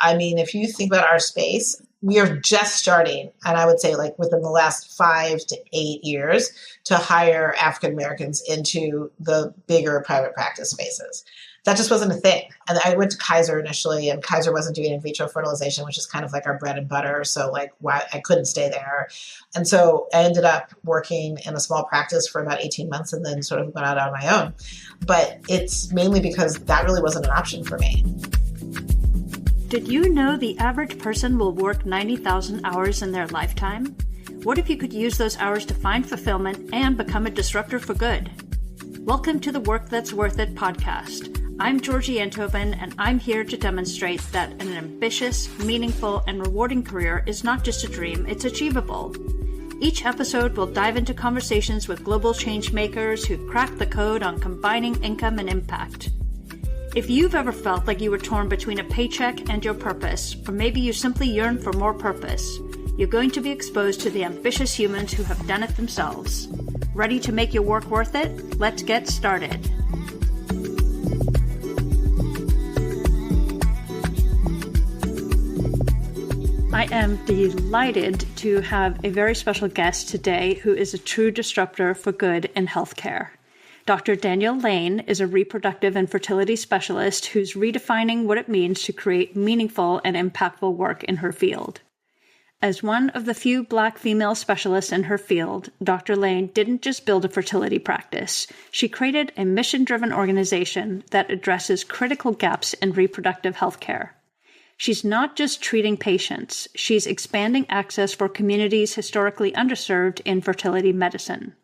I mean, if you think about our space, we are just starting, and I would say like within the last 5 to 8 years, to hire African Americans into the bigger private practice spaces. That just wasn't a thing. And I went to Kaiser initially, and Kaiser wasn't doing in vitro fertilization, which is kind of like our bread and butter. So like why I couldn't stay there. And so I ended up working in a small practice for about 18 months and then sort of went out on my own. But it's mainly because that really wasn't an option for me. Did you know the average person will work 90,000 hours in their lifetime? What if you could use those hours to find fulfillment and become a disruptor for good? Welcome to the Work That's Worth It podcast. I'm Georgi, and I'm here to demonstrate that an ambitious, meaningful, and rewarding career is not just a dream, it's achievable. Each episode will dive into conversations with global change makers who've cracked the code on combining income and impact. If you've ever felt like you were torn between a paycheck and your purpose, or maybe you simply yearn for more purpose, you're going to be exposed to the ambitious humans who have done it themselves. Ready to make your work worth it? Let's get started. I am delighted to have a very special guest today who is a true disruptor for good in healthcare. Dr. Danielle Lane is a reproductive and fertility specialist who's redefining what it means to create meaningful and impactful work in her field. As one of the few Black female specialists in her field, Dr. Lane didn't just build a fertility practice. She created a mission-driven organization that addresses critical gaps in reproductive healthcare. She's not just treating patients, she's expanding access for communities historically underserved in fertility medicine.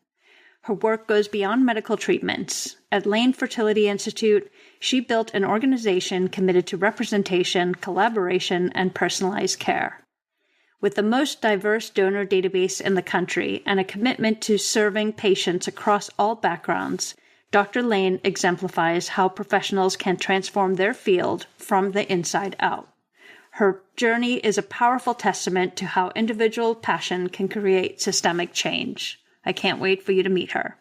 Her work goes beyond medical treatments. At Lane Fertility Institute, she built an organization committed to representation, collaboration, and personalized care. With the most diverse donor database in the country and a commitment to serving patients across all backgrounds, Dr. Lane exemplifies how professionals can transform their field from the inside out. Her journey is a powerful testament to how individual passion can create systemic change. I can't wait for you to meet her.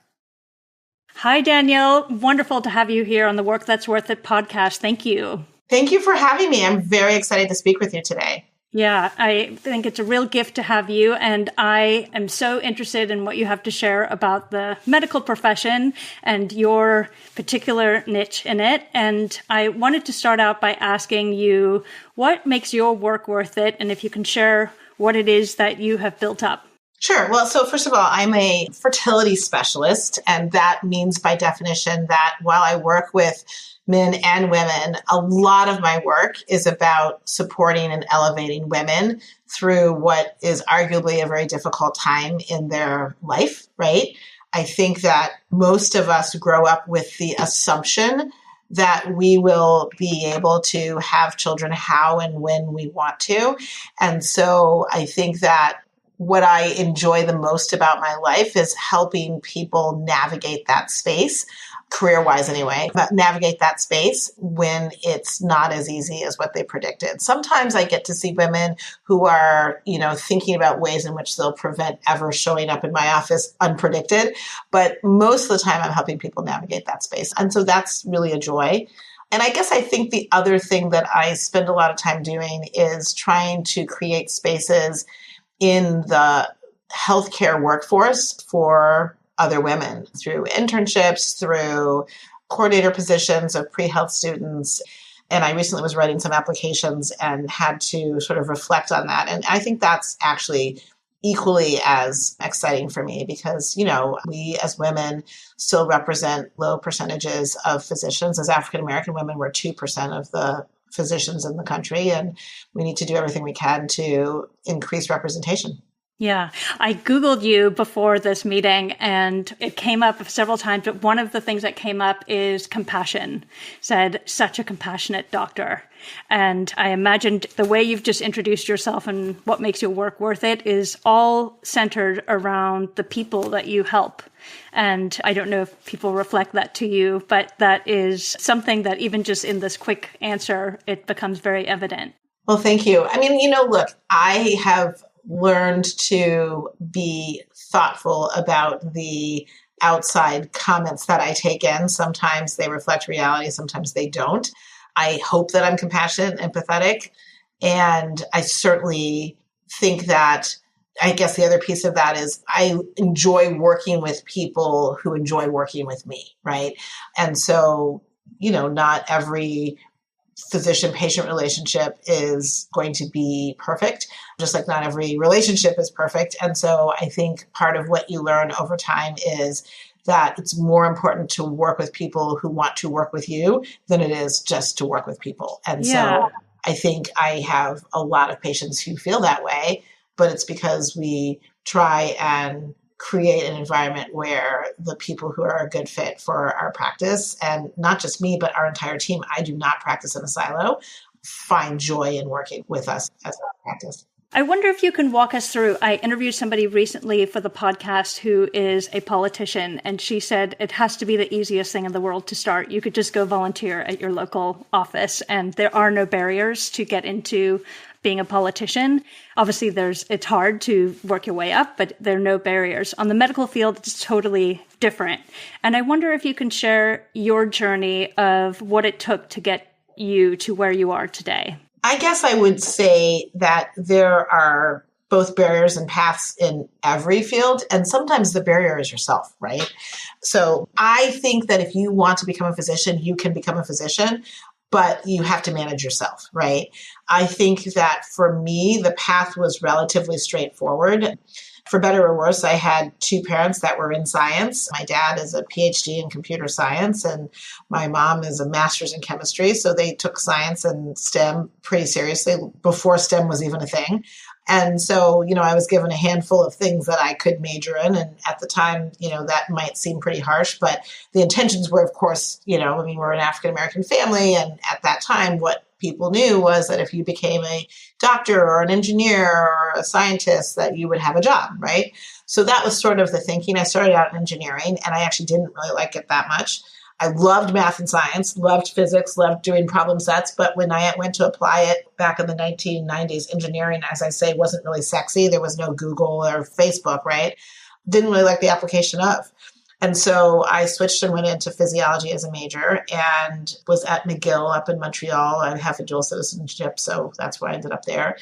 Hi, Danielle. Wonderful to have you here on the Work That's Worth It podcast. Thank you. Thank you for having me. I'm very excited to speak with you today. Yeah, I think it's a real gift to have you, and I am so interested in what you have to share about the medical profession and your particular niche in it. And I wanted to start out by asking you what makes your work worth it, and if you can share what it is that you have built up. Sure. Well, so first of all, I'm a fertility specialist, and that means by definition that while I work with men and women, a lot of my work is about supporting and elevating women through what is arguably a very difficult time in their life, right? I think that most of us grow up with the assumption that we will be able to have children how and when we want to. And so I think that what I enjoy the most about my life is helping people navigate that space, career-wise anyway, but navigate that space when it's not as easy as what they predicted. Sometimes I get to see women who are, thinking about ways in which they'll prevent ever showing up in my office unpredicted. But most of the time I'm helping people navigate that space. And so that's really a joy. And I guess I think the other thing that I spend a lot of time doing is trying to create spaces in the healthcare workforce for other women through internships, through coordinator positions of pre-health students. And I recently was writing some applications and had to sort of reflect on that. And I think that's actually equally as exciting for me because, we as women still represent low percentages of physicians. As African-American women, we're 2% of the physicians in the country, and we need to do everything we can to increase representation. Yeah, I Googled you before this meeting and it came up several times, but one of the things that came up is compassion, said such a compassionate doctor. And I imagined the way you've just introduced yourself and what makes your work worth it is all centered around the people that you help. And I don't know if people reflect that to you, but that is something that even just in this quick answer, it becomes very evident. Well, thank you. I mean, look, I have learned to be thoughtful about the outside comments that I take in. Sometimes they reflect reality, sometimes they don't. I hope that I'm compassionate and empathetic. And I certainly think that, I guess the other piece of that is I enjoy working with people who enjoy working with me, right? And so, not every physician-patient relationship is going to be perfect, just like not every relationship is perfect. And so I think part of what you learn over time is that it's more important to work with people who want to work with you than it is just to work with people. And so I think I have a lot of patients who feel that way, but it's because we try and create an environment where the people who are a good fit for our practice, and not just me, but our entire team, I do not practice in a silo, find joy in working with us as a practice. I wonder if you can walk us through. I interviewed somebody recently for the podcast who is a politician, and she said it has to be the easiest thing in the world to start. You could just go volunteer at your local office, and there are no barriers to get into being a politician. Obviously, it's hard to work your way up, but there are no barriers. On the medical field, it's totally different. And I wonder if you can share your journey of what it took to get you to where you are today. I guess I would say that there are both barriers and paths in every field, and sometimes the barrier is yourself, right? So I think that if you want to become a physician, you can become a physician, but you have to manage yourself, right? I think that for me, the path was relatively straightforward. For better or worse, I had two parents that were in science. My dad is a PhD in computer science, and my mom is a master's in chemistry. So they took science and STEM pretty seriously before STEM was even a thing. And so, I was given a handful of things that I could major in. And at the time, that might seem pretty harsh, but the intentions were, of course, we're an African-American family. And at that time, what people knew was that if you became a doctor or an engineer or a scientist, that you would have a job, right? So that was sort of the thinking. I started out in engineering, and I actually didn't really like it that much. I loved math and science, loved physics, loved doing problem sets. But when I went to apply it back in the 1990s, engineering, as I say, wasn't really sexy. There was no Google or Facebook, right? Didn't really like the application of. And so I switched and went into physiology as a major and was at McGill up in Montreal. I have a dual citizenship, so that's why I ended up there.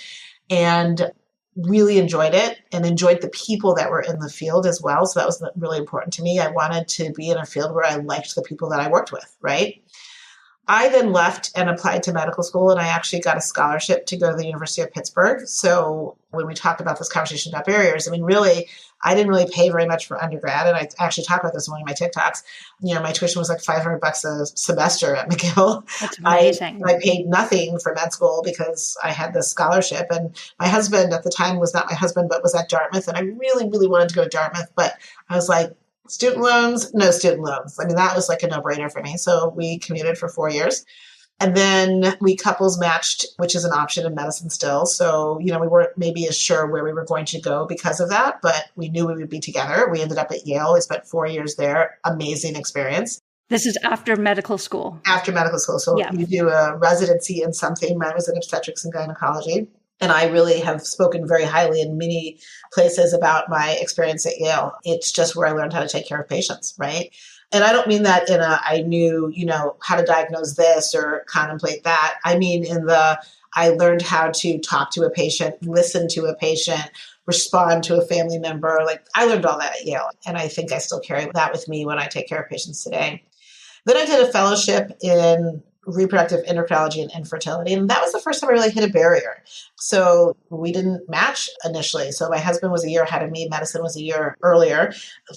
And really enjoyed it and enjoyed the people that were in the field as well. So that was really important to me. I wanted to be in a field where I liked the people that I worked with, right? I then left and applied to medical school, and I actually got a scholarship to go to the University of Pittsburgh. So when we talk about this conversation about barriers, really, I didn't really pay very much for undergrad. And I actually talk about this in one of my TikToks. My tuition was like $500 a semester at McGill. That's amazing. I paid nothing for med school because I had this scholarship. And my husband at the time was not my husband, but was at Dartmouth. And I really, really wanted to go to Dartmouth. But I was like, student loans, no student loans. That was like a no-brainer for me. So we commuted for 4 years. And then we couples matched, which is an option in medicine still. So, we weren't maybe as sure where we were going to go because of that, but we knew we would be together. We ended up at Yale. We spent 4 years there. Amazing experience. This is after medical school. After medical school. So you do a residency in something. Mine was in obstetrics and gynecology. And I really have spoken very highly in many places about my experience at Yale. It's just where I learned how to take care of patients, right? And I don't mean that in I knew, how to diagnose this or contemplate that. I mean I learned how to talk to a patient, listen to a patient, respond to a family member. I learned all that at Yale. And I think I still carry that with me when I take care of patients today. Then I did a fellowship in reproductive endocrinology and infertility. And that was the first time I really hit a barrier. So we didn't match initially. So my husband was a year ahead of me. Medicine was a year earlier,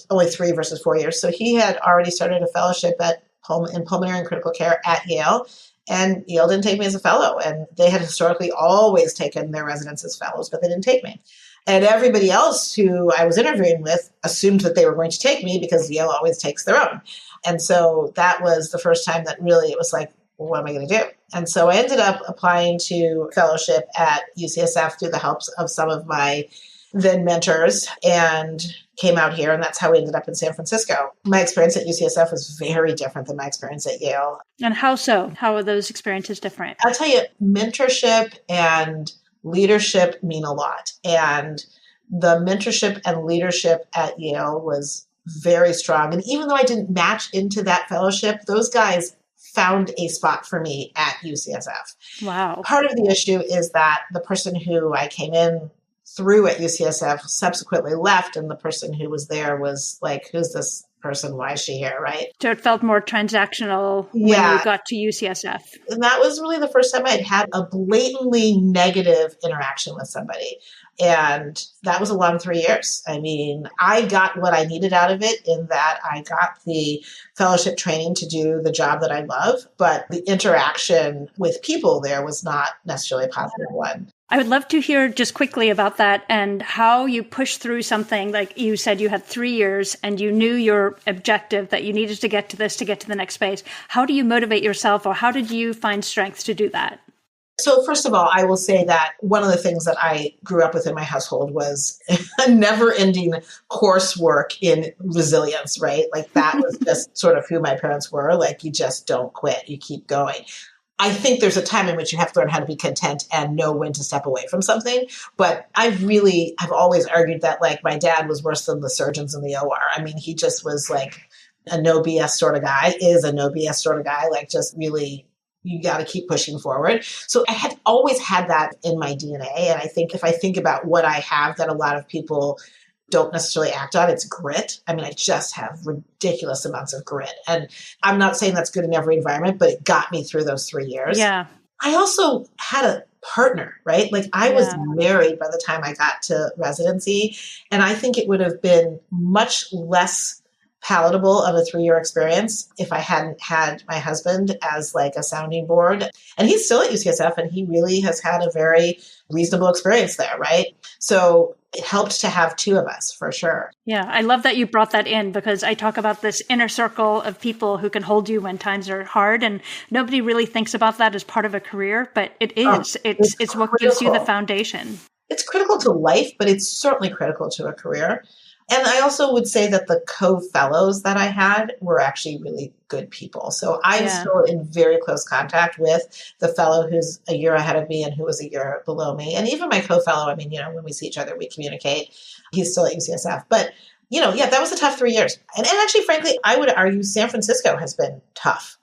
only 3 versus 4 years. So he had already started a fellowship in pulmonary and critical care at Yale. And Yale didn't take me as a fellow. And they had historically always taken their residents as fellows, but they didn't take me. And everybody else who I was interviewing with assumed that they were going to take me because Yale always takes their own. And so that was the first time that really it was like, well, what am I going to do? And so I ended up applying to fellowship at UCSF through the help of some of my then mentors and came out here. And that's how we ended up in San Francisco. My experience at UCSF was very different than my experience at Yale. And how so? How are those experiences different? I'll tell you, mentorship and leadership mean a lot. And the mentorship and leadership at Yale was very strong. And even though I didn't match into that fellowship, those guys found a spot for me at UCSF. Wow. Part of the issue is that the person who I came in through at UCSF subsequently left, and the person who was there was like, who's this person? Why is she here? Right. So it felt more transactional when Yeah. you got to UCSF. And that was really the first time I'd had a blatantly negative interaction with somebody. And that was a long 3 years. I mean, I got what I needed out of it in that I got the fellowship training to do the job that I love, but the interaction with people there was not necessarily a positive one. I would love to hear just quickly about that and how you pushed through something. Like you said, you had 3 years and you knew your objective, that you needed to get to this to get to the next phase. How do you motivate yourself, or how did you find strength to do that? So first of all, I will say that one of the things that I grew up with in my household was a never-ending coursework in resilience, right? Like that was just sort of who my parents were. Like, you just don't quit, you keep going. I think there's a time in which you have to learn how to be content and know when to step away from something. But I've always argued that like my dad was worse than the surgeons in the OR. I mean, he just was like a no BS sort of guy, is a no BS sort of guy, like just really, you got to keep pushing forward. So I had always had that in my DNA. And I think if I think about what I have that a lot of people don't necessarily act on, it's grit. I mean, I just have ridiculous amounts of grit. And I'm not saying that's good in every environment, but it got me through those 3 years. Yeah. I also had a partner, right? Like I was married by the time I got to residency. And I think it would have been much less palatable of a 3-year experience if I hadn't had my husband as like a sounding board. And he's still at UCSF and he really has had a very reasonable experience there, right? So it helped to have two of us for sure. Yeah, I love that you brought that in, because I talk about this inner circle of people who can hold you when times are hard, and nobody really thinks about that as part of a career, but it is. It's what gives you the foundation. It's critical to life, but it's certainly critical to a career. And I also would say that the co-fellows that I had were actually really good people. So I'm still in very close contact with the fellow who's a year ahead of me and who was a year below me. And even my co-fellow, I mean, when we see each other, we communicate. He's still at UCSF. But, that was a tough 3 years. And actually, frankly, I would argue San Francisco has been tough.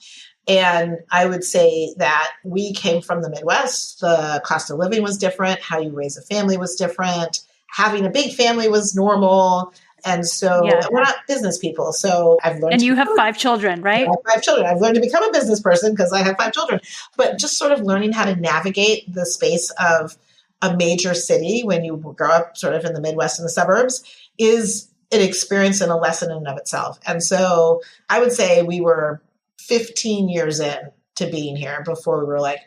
And I would say that we came from the Midwest. The cost of living was different. How you raise a family was different. Having a big family was normal. And so we're not business people. So I've learned. And you have 5 children, right? I have 5 children. I've learned to become a business person because I have 5 children. But just sort of learning how to navigate the space of a major city when you grow up sort of in the Midwest and the suburbs is an experience and a lesson in and of itself. And so I would say we were 15 years in to being here before we were like,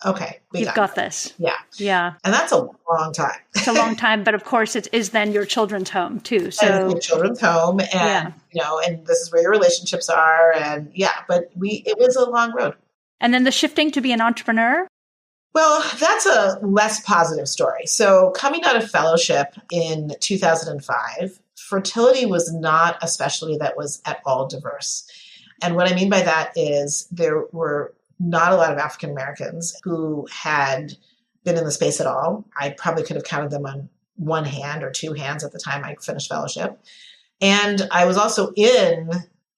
okay, you've got this. Yeah. Yeah. And that's a long time. It's a long time, but of course it is then your children's home too. So and your children's home and, and this is where your relationships are. And but it was a long road. And then the shifting to be an entrepreneur? Well, that's a less positive story. So coming out of fellowship in 2005, fertility was not a specialty that was at all diverse. And what I mean by that is there were not a lot of African Americans who had been in the space at all. I probably could have counted them on one hand or 2 hands at the time I finished fellowship. And I was also in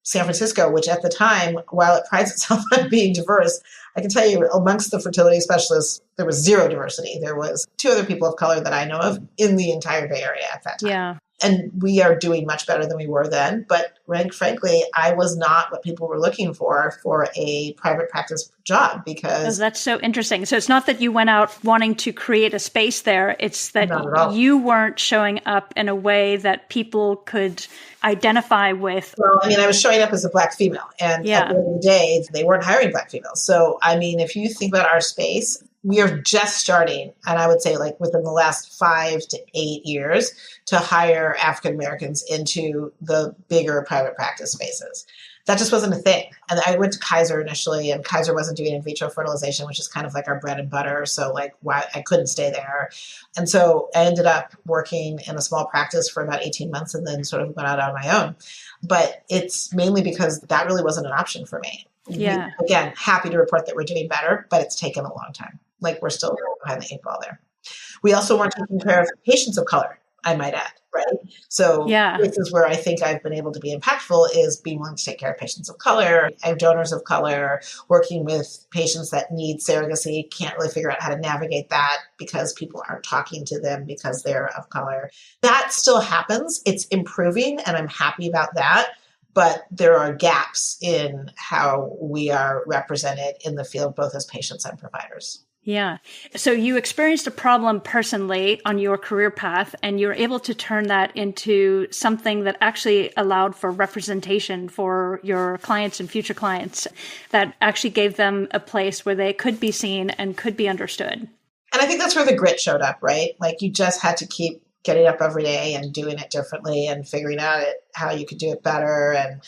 San Francisco, which at the time, while it prides itself on being diverse, I can tell you amongst the fertility specialists, there was 0 diversity. There was 2 other people of color that I know of in the entire Bay Area at that time. Yeah. And we are doing much better than we were then. But frankly, I was not what people were looking for a private practice job because... Oh, that's so interesting. So it's not that you went out wanting to create a space there. It's that you weren't showing up in a way that people could identify with. Well, I mean, I was showing up as a Black female. And at the end of the day, they weren't hiring Black females. So, I mean, if you think about our space... We are just starting, and I would say like within the last 5 to 8 years, to hire African Americans into the bigger private practice spaces. That just wasn't a thing. And I went to Kaiser initially, and Kaiser wasn't doing in vitro fertilization, which is kind of like our bread and butter. So like I couldn't stay there. And so I ended up working in a small practice for about 18 months and then sort of went out on my own. But it's mainly because that really wasn't an option for me. Yeah. Again, happy to report that we're doing better, but it's taken a long time. Like we're still behind the 8 ball there. We also weren't taking care of patients of color, I might add. right? So Yeah. this is where I think I've been able to be impactful is being willing to take care of patients of color, and donors of color, working with patients that need surrogacy, can't really figure out how to navigate that because people aren't talking to them because they're of color. That still happens. It's improving, and I'm happy about that. But there are gaps in how we are represented in the field, both as patients and providers. Yeah. So you experienced a problem personally on your career path, and you're able to turn that into something that actually allowed for representation for your clients and future clients, that actually gave them a place where they could be seen and could be understood. And I think that's where the grit showed up, right? Like, you just had to keep getting up every day and doing it differently and figuring out how you could do it better. And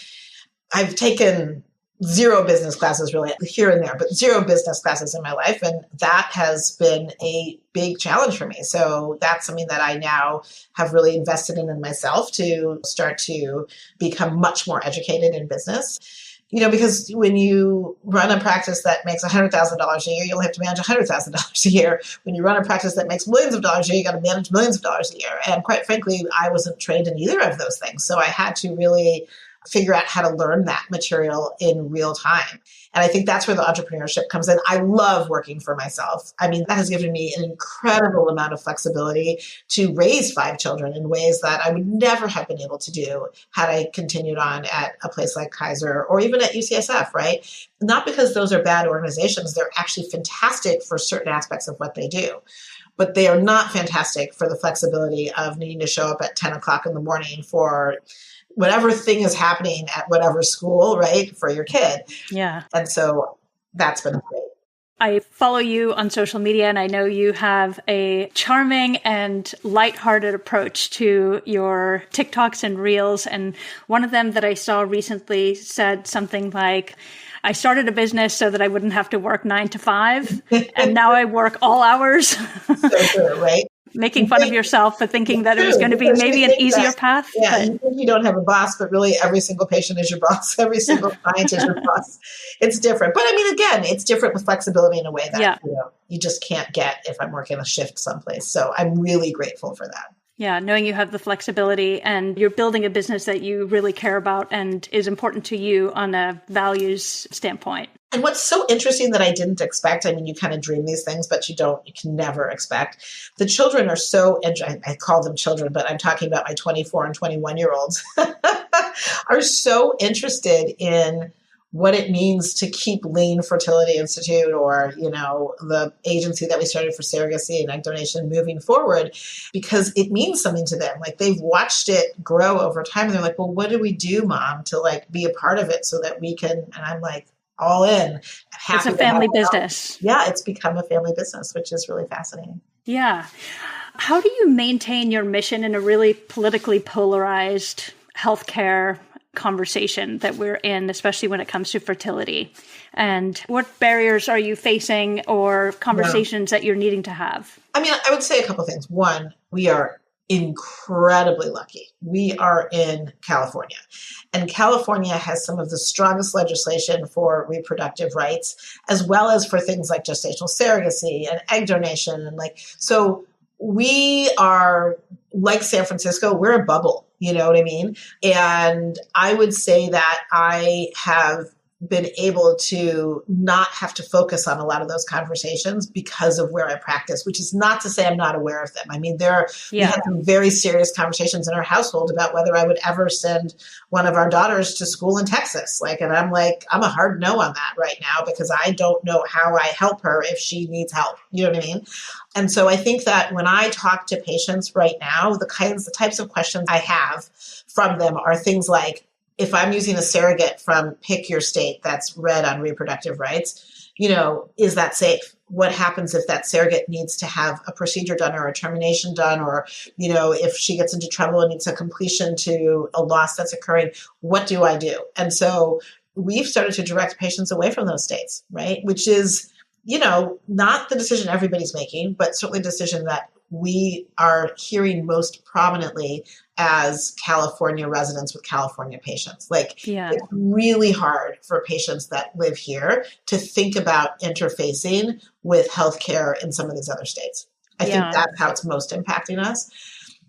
I've taken 0 business classes really here and there, but 0 business classes in my life. And that has been a big challenge for me. So that's something that I now have really invested in myself to start to become much more educated in business. Because when you run a practice that makes $100,000 a year, you only have to manage $100,000 a year. When you run a practice that makes millions of dollars a year, you got to manage millions of dollars a year. And quite frankly, I wasn't trained in either of those things. So I had to really figure out how to learn that material in real time. And I think that's where the entrepreneurship comes in. I love working for myself. I mean, that has given me an incredible amount of flexibility to raise 5 children in ways that I would never have been able to do had I continued on at a place like Kaiser or even at UCSF, right? Not because those are bad organizations. They're actually fantastic for certain aspects of what they do. But they are not fantastic for the flexibility of needing to show up at 10 o'clock in the morning for whatever thing is happening at whatever school, right, for your kid. Yeah. And so that's been great. I follow you on social media, and I know you have a charming and lighthearted approach to your TikToks and Reels. And one of them that I saw recently said something like, I started a business so that I wouldn't have to work 9 to 5, and now I work all hours. So true, right? Making fun of yourself for thinking that it was going to be maybe an easier path. Yeah, you think you don't have a boss, but really every single patient is your boss. Every single client is your boss. It's different. But I mean, again, it's different with flexibility in a way that you just can't get if I'm working a shift someplace. So I'm really grateful for that. Yeah, knowing you have the flexibility and you're building a business that you really care about and is important to you on a values standpoint. And what's so interesting that I didn't expect, I mean, you kind of dream these things, but you can never expect. The children are so, I call them children, but I'm talking about my 24 and 21-year-olds, are so interested in what it means to keep Lane Fertility Institute or, the agency that we started for surrogacy and egg donation moving forward, because it means something to them. Like, they've watched it grow over time and they're like, well, what do we do, Mom, to be a part of it so that we can, and I'm like, all in. It's a family business. Yeah, it's become a family business, which is really fascinating. Yeah. How do you maintain your mission in a really politically polarized healthcare conversation that we're in, especially when it comes to fertility? And what barriers are you facing or conversations that you're needing to have? I mean, I would say a couple of things. One, we are incredibly lucky. We are in California, and California has some of the strongest legislation for reproductive rights, as well as for things like gestational surrogacy and egg donation. And so we are like San Francisco, we're a bubble, you know what I mean? And I would say that I have been able to not have to focus on a lot of those conversations because of where I practice, which is not to say I'm not aware of them. I mean, we had some very serious conversations in our household about whether I would ever send one of our daughters to school in Texas. And I'm like, I'm a hard no on that right now because I don't know how I help her if she needs help. You know what I mean? And so I think that when I talk to patients right now, the types of questions I have from them are things like, if I'm using a surrogate from pick your state that's red on reproductive rights, is that safe? What happens if that surrogate needs to have a procedure done or a termination done, or, if she gets into trouble and needs a completion to a loss that's occurring, what do I do? And so we've started to direct patients away from those states, right? Which is, not the decision everybody's making, but certainly a decision that we are hearing most prominently as California residents with California patients. It's really hard for patients that live here to think about interfacing with healthcare in some of these other states. I think that's how it's most impacting us.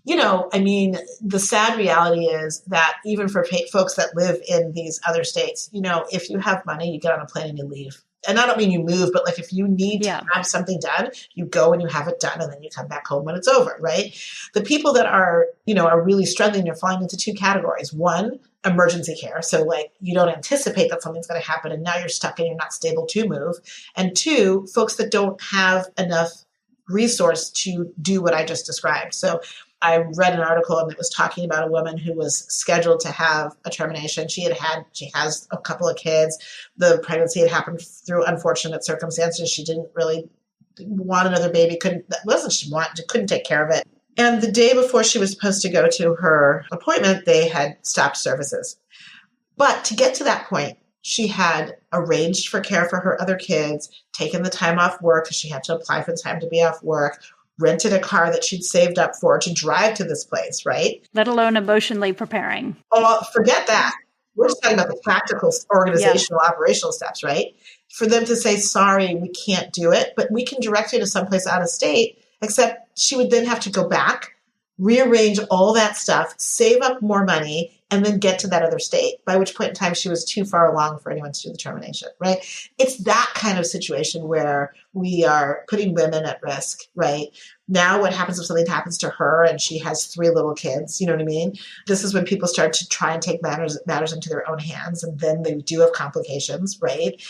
I mean, the sad reality is that even for folks that live in these other states, if you have money, you get on a plane and you leave. And I don't mean you move, but like if you need to have something done, you go and you have it done and then you come back home when it's over, right? The people that are really struggling, are falling into two categories. One, emergency care. So like you don't anticipate that something's going to happen and now you're stuck and you're not stable to move. And two, folks that don't have enough resource to do what I just described. So I read an article and it was talking about a woman who was scheduled to have a termination. She has a couple of kids. The pregnancy had happened through unfortunate circumstances. She didn't really want another baby. Couldn't take care of it. And the day before she was supposed to go to her appointment, they had stopped services. But to get to that point, she had arranged for care for her other kids, taken the time off work because she had to apply for the time to be off work, rented a car that she'd saved up for to drive to this place, right? Let alone emotionally preparing. Oh, forget that. We're just talking about the practical, organizational, operational steps, right? For them to say, sorry, we can't do it, but we can direct you to someplace out of state, except she would then have to go back, rearrange all that stuff, save up more money, and then get to that other state, by which point in time she was too far along for anyone to do the termination, right? It's that kind of situation where we are putting women at risk, right? Now what happens if something happens to her and she has 3 little kids, you know what I mean? This is when people start to try and take matters into their own hands, and then they do have complications, right?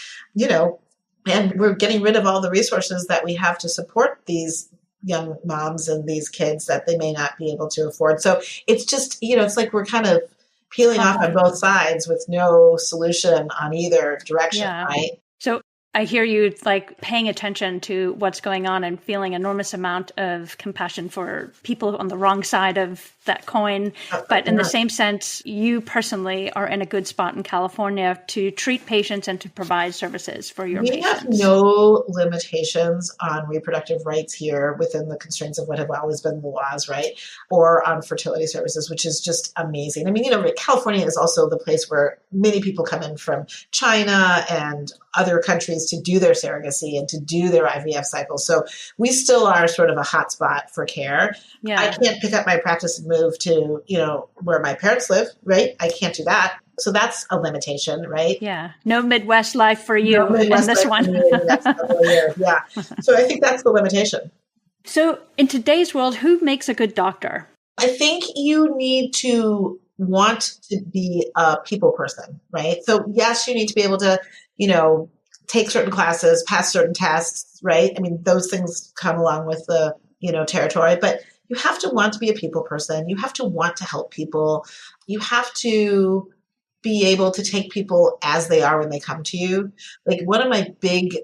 And we're getting rid of all the resources that we have to support these young moms and these kids that they may not be able to afford. So it's just, it's like we're kind of peeling off on both sides with no solution on either direction, right? So I hear you like paying attention to what's going on and feeling enormous amount of compassion for people on the wrong side of that coin. But in the same sense, you personally are in a good spot in California to treat patients and to provide services for your patients. We have no limitations on reproductive rights here within the constraints of what have always been the laws, right? Or on fertility services, which is just amazing. I mean, California is also the place where many people come in from China and other countries to do their surrogacy and to do their IVF cycles. So we still are sort of a hot spot for care. Yeah. I can't pick up my practice and move to, where my parents live, right? I can't do that. So that's a limitation, right? Yeah. No Midwest life for you in this one. Yeah. So I think that's the limitation. So in today's world, who makes a good doctor? I think you need to want to be a people person, right? So yes, you need to be able to, take certain classes, pass certain tests, right? I mean, those things come along with the, territory, but you have to want to be a people person. You have to want to help people. You have to be able to take people as they are when they come to you. Like one of my big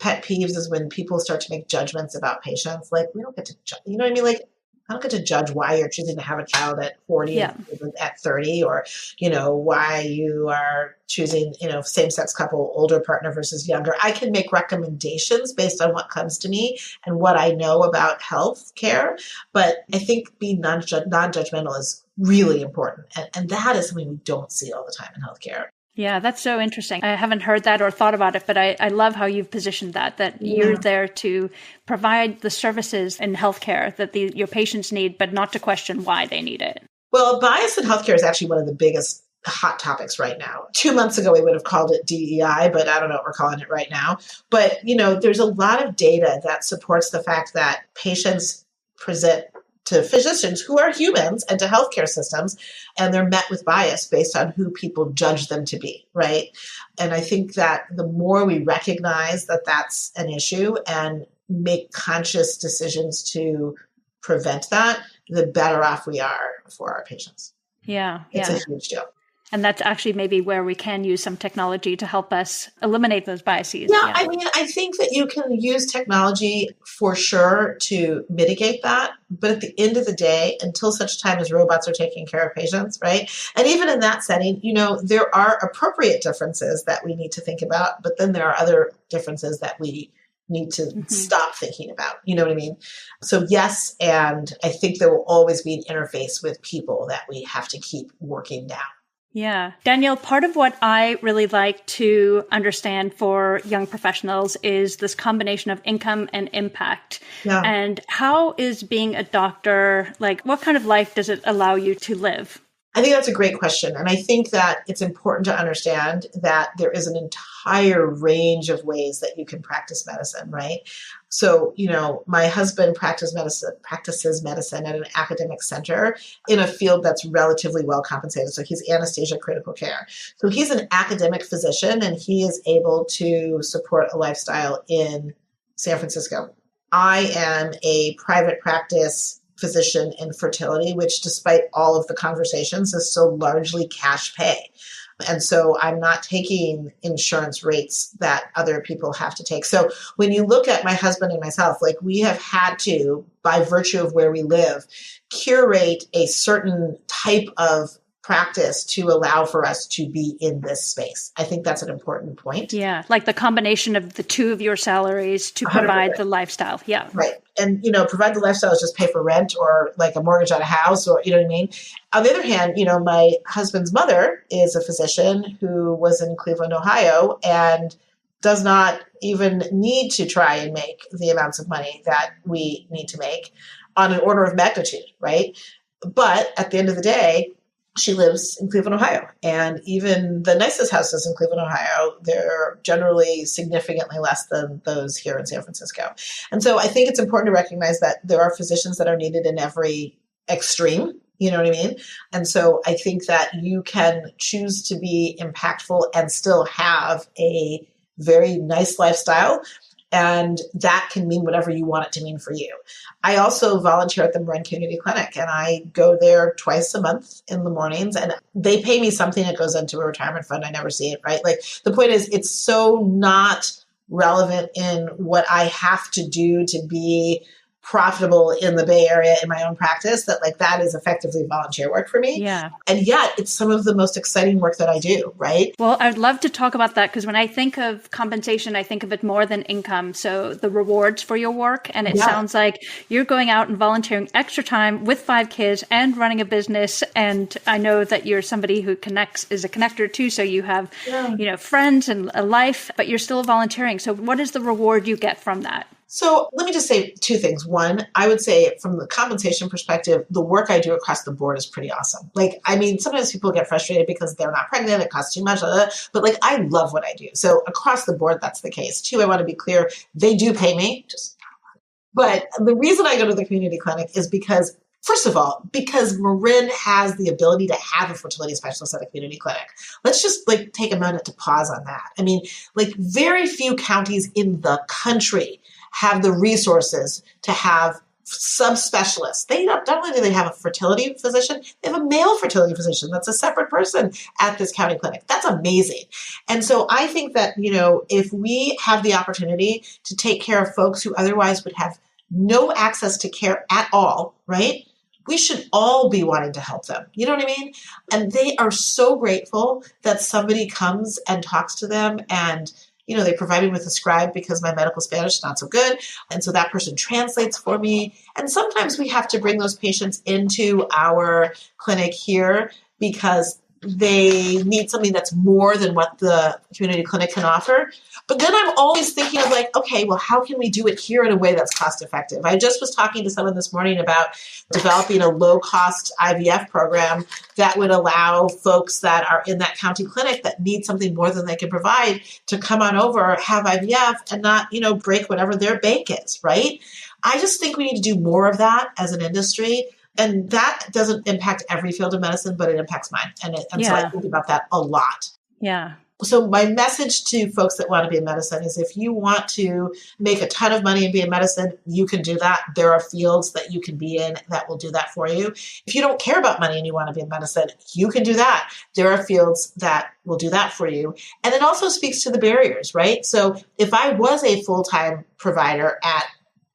pet peeves is when people start to make judgments about patients. Like we don't get to, you know what I mean? Like I don't get to judge why you're choosing to have a child at 40 and at 30, or, why you are choosing, same-sex couple, older partner versus younger. I can make recommendations based on what comes to me and what I know about health care. But I think being non-judgmental is really important. And that is something we don't see all the time in healthcare. Yeah, that's so interesting. I haven't heard that or thought about it, but I love how you've positioned that you're there to provide the services in healthcare that your patients need, but not to question why they need it. Well, bias in healthcare is actually one of the biggest hot topics right now. 2 months ago, we would have called it DEI, but I don't know what we're calling it right now. But, there's a lot of data that supports the fact that patients present to physicians who are humans and to healthcare systems, and they're met with bias based on who people judge them to be, right? And I think that the more we recognize that that's an issue and make conscious decisions to prevent that, the better off we are for our patients. Yeah. It's a huge deal. And that's actually maybe where we can use some technology to help us eliminate those biases. Yeah, I mean, I think that you can use technology for sure to mitigate that. But at the end of the day, until such time as robots are taking care of patients, right? And even in that setting, there are appropriate differences that we need to think about, but then there are other differences that we need to stop thinking about. You know what I mean? So yes, and I think there will always be an interface with people that we have to keep working down. Yeah. Danielle, part of what I really like to understand for young professionals is this combination of income and impact. Yeah. And how is being a doctor, like what kind of life does it allow you to live? I think that's a great question. And I think that it's important to understand that there is an entire range of ways that you can practice medicine, right? So, my husband practices medicine at an academic center in a field that's relatively well compensated. So he's anesthesia critical care. So he's an academic physician and he is able to support a lifestyle in San Francisco. I am a private practice physician in fertility, which despite all of the conversations is still largely cash pay. And so I'm not taking insurance rates that other people have to take. So when you look at my husband and myself, like we have had to, by virtue of where we live, curate a certain type of practice to allow for us to be in this space. I think that's an important point. Yeah, like the combination of the two of your salaries to 100%. Provide the lifestyle. Yeah. Right. And, provide the lifestyle is just pay for rent or like a mortgage on a house or, you know what I mean? On the other hand, my husband's mother is a physician who was in Cleveland, Ohio, and does not even need to try and make the amounts of money that we need to make on an order of magnitude, right? But at the end of the day, she lives in Cleveland, Ohio. And even the nicest houses in Cleveland, Ohio, they're generally significantly less than those here in San Francisco. And so I think it's important to recognize that there are physicians that are needed in every extreme. You know what I mean? And so I think that you can choose to be impactful and still have a very nice lifestyle. And that can mean whatever you want it to mean for you. I also volunteer at the Marin Community Clinic, and I go there twice a month in the mornings, and they pay me something that goes into a retirement fund. I never see it, right? Like the point is, it's so not relevant in what I have to do to be profitable in the Bay Area in my own practice that like that is effectively volunteer work for me. Yeah. And yet it's some of the most exciting work that I do, right? Well, I'd love to talk about that because when I think of compensation, I think of it more than income. So the rewards for your work. And it sounds like you're going out and volunteering extra time with 5 kids and running a business. And I know that you're somebody who is a connector too. So you have, friends and a life, but you're still volunteering. So what is the reward you get from that? So let me just say 2 things. One, I would say from the compensation perspective, the work I do across the board is pretty awesome. Like, I mean, sometimes people get frustrated because they're not pregnant, it costs too much, but like, I love what I do. So across the board, that's the case. 2, I want to be clear, they do pay me, but the reason I go to the community clinic is because first of all, because Marin has the ability to have a fertility specialist at a community clinic. Let's just like take a minute to pause on that. I mean, like very few counties in the country have the resources to have subspecialists. They not only do they have a fertility physician, they have a male fertility physician that's a separate person at this county clinic. That's amazing. And so I think that, if we have the opportunity to take care of folks who otherwise would have no access to care at all, right? We should all be wanting to help them. You know what I mean? And they are so grateful that somebody comes and talks to them and they provide me with a scribe because my medical Spanish is not so good. And so that person translates for me. And sometimes we have to bring those patients into our clinic here because they need something that's more than what the community clinic can offer. But then I'm always thinking of like, okay, well, how can we do it here in a way that's cost effective? I just was talking to someone this morning about developing a low cost IVF program that would allow folks that are in that county clinic that need something more than they can provide to come on over, have IVF and not, break whatever their bank is, right? I just think we need to do more of that as an industry. And that doesn't impact every field of medicine, but it impacts mine. So I think about that a lot. Yeah. So my message to folks that want to be in medicine is if you want to make a ton of money and be in medicine, you can do that. There are fields that you can be in that will do that for you. If you don't care about money and you want to be in medicine, you can do that. There are fields that will do that for you. And it also speaks to the barriers, right? So if I was a full-time provider at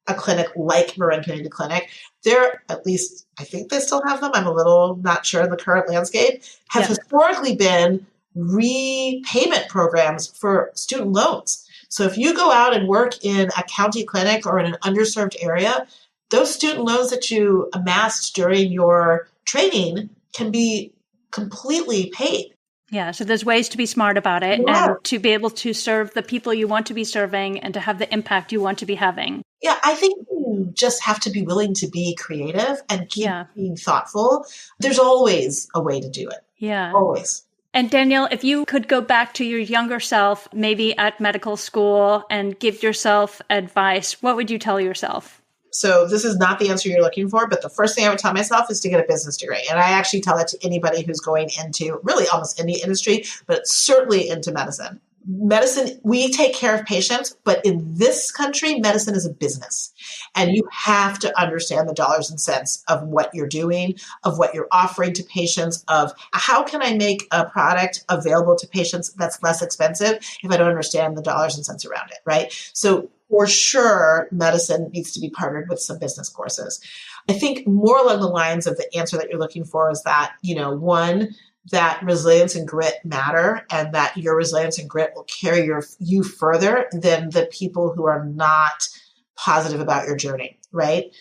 a clinic like Marin Community Clinic, there, at least I think they still have them, I'm a little not sure in the current landscape, have historically been repayment programs for student loans. So if you go out and work in a county clinic or in an underserved area, those student loans that you amassed during your training can be completely paid. Yeah, so there's ways to be smart about it and to be able to serve the people you want to be serving and to have the impact you want to be having. Yeah, I think you just have to be willing to be creative and keep being thoughtful. There's always a way to do it. Yeah. Always. And Danielle, if you could go back to your younger self, maybe at medical school, and give yourself advice, what would you tell yourself? So this is not the answer you're looking for, but the first thing I would tell myself is to get a business degree. And I actually tell that to anybody who's going into really almost any industry, but certainly into medicine. Medicine, we take care of patients, but in this country, medicine is a business. And you have to understand the dollars and cents of what you're doing, of what you're offering to patients, of how can I make a product available to patients that's less expensive if I don't understand the dollars and cents around it, right? So for sure, medicine needs to be partnered with some business courses. I think more along the lines of the answer that you're looking for is that, one, that resilience and grit matter, and that your resilience and grit will carry you further than the people who are not positive about your journey, right?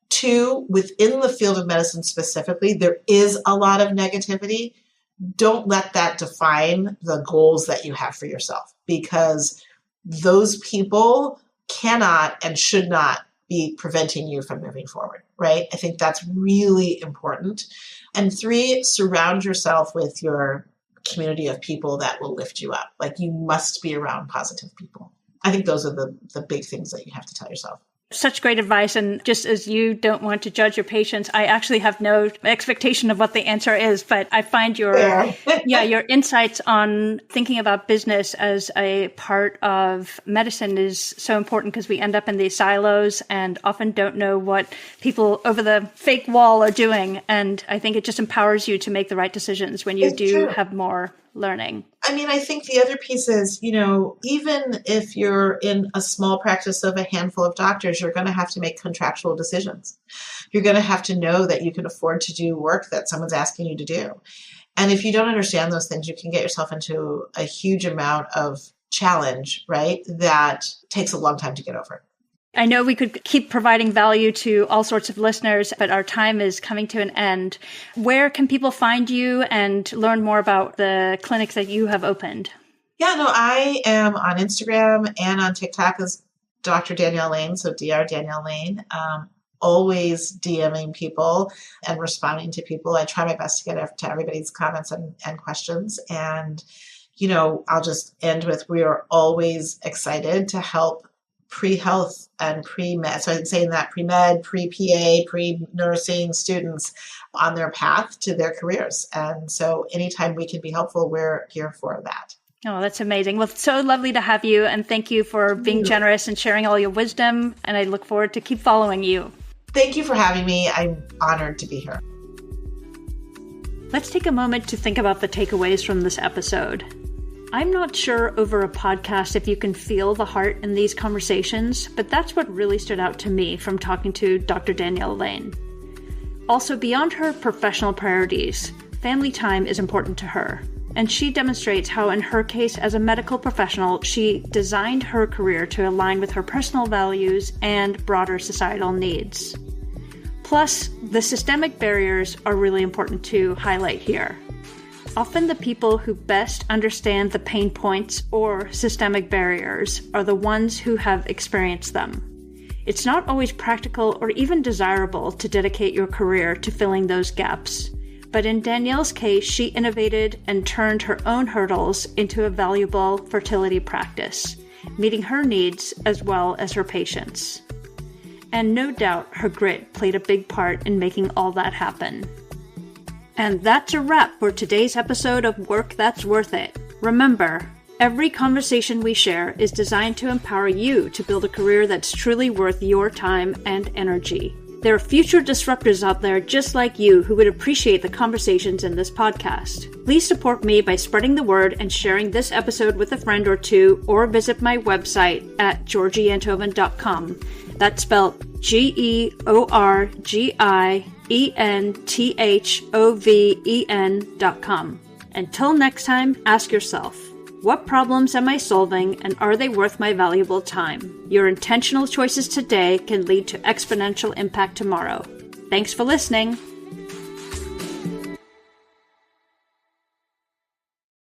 Two, within the field of medicine specifically, there is a lot of negativity. Don't let that define the goals that you have for yourself, because those people cannot and should not be preventing you from moving forward, right? I think that's really important. And three, surround yourself with your community of people that will lift you up. Like, you must be around positive people. I think those are the big things that you have to tell yourself. Such great advice. And just as you don't want to judge your patients, I actually have no expectation of what the answer is, but I find your insights on thinking about business as a part of medicine is so important, because we end up in these silos and often don't know what people over the fake wall are doing. And I think it just empowers you to make the right decisions when you have more learning. I mean, I think the other piece is, even if you're in a small practice of a handful of doctors, you're going to have to make contractual decisions. You're going to have to know that you can afford to do work that someone's asking you to do. And if you don't understand those things, you can get yourself into a huge amount of challenge, right? That takes a long time to get over. I know we could keep providing value to all sorts of listeners, but our time is coming to an end. Where can people find you and learn more about the clinics that you have opened? Yeah, no, I am on Instagram and on TikTok as Dr. Danielle Lane, so Dr. Danielle Lane. Always DMing people and responding to people. I try my best to get to everybody's comments and questions. And, I'll just end with, we are always excited to help pre-health and pre-med. So I'm saying that pre-med, pre-PA, pre-nursing students on their path to their careers. And so anytime we can be helpful, we're here for that. Oh, that's amazing. Well, it's so lovely to have you. And thank you for being generous and sharing all your wisdom. And I look forward to keep following you. Thank you for having me. I'm honored to be here. Let's take a moment to think about the takeaways from this episode. I'm not sure over a podcast if you can feel the heart in these conversations, but that's what really stood out to me from talking to Dr. Danielle Lane. Also, beyond her professional priorities, family time is important to her, and she demonstrates how, in her case as a medical professional, she designed her career to align with her personal values and broader societal needs. Plus, the systemic barriers are really important to highlight here. Often the people who best understand the pain points or systemic barriers are the ones who have experienced them. It's not always practical or even desirable to dedicate your career to filling those gaps. But in Danielle's case, she innovated and turned her own hurdles into a valuable fertility practice, meeting her needs as well as her patients. And no doubt her grit played a big part in making all that happen. And that's a wrap for today's episode of Work That's Worth It. Remember, every conversation we share is designed to empower you to build a career that's truly worth your time and energy. There are future disruptors out there just like you who would appreciate the conversations in this podcast. Please support me by spreading the word and sharing this episode with a friend or two, or visit my website at georgienthoven.com. That's spelled Georgienthoven.com. Until next time, ask yourself, what problems am I solving, and are they worth my valuable time? Your intentional choices today can lead to exponential impact tomorrow. Thanks for listening.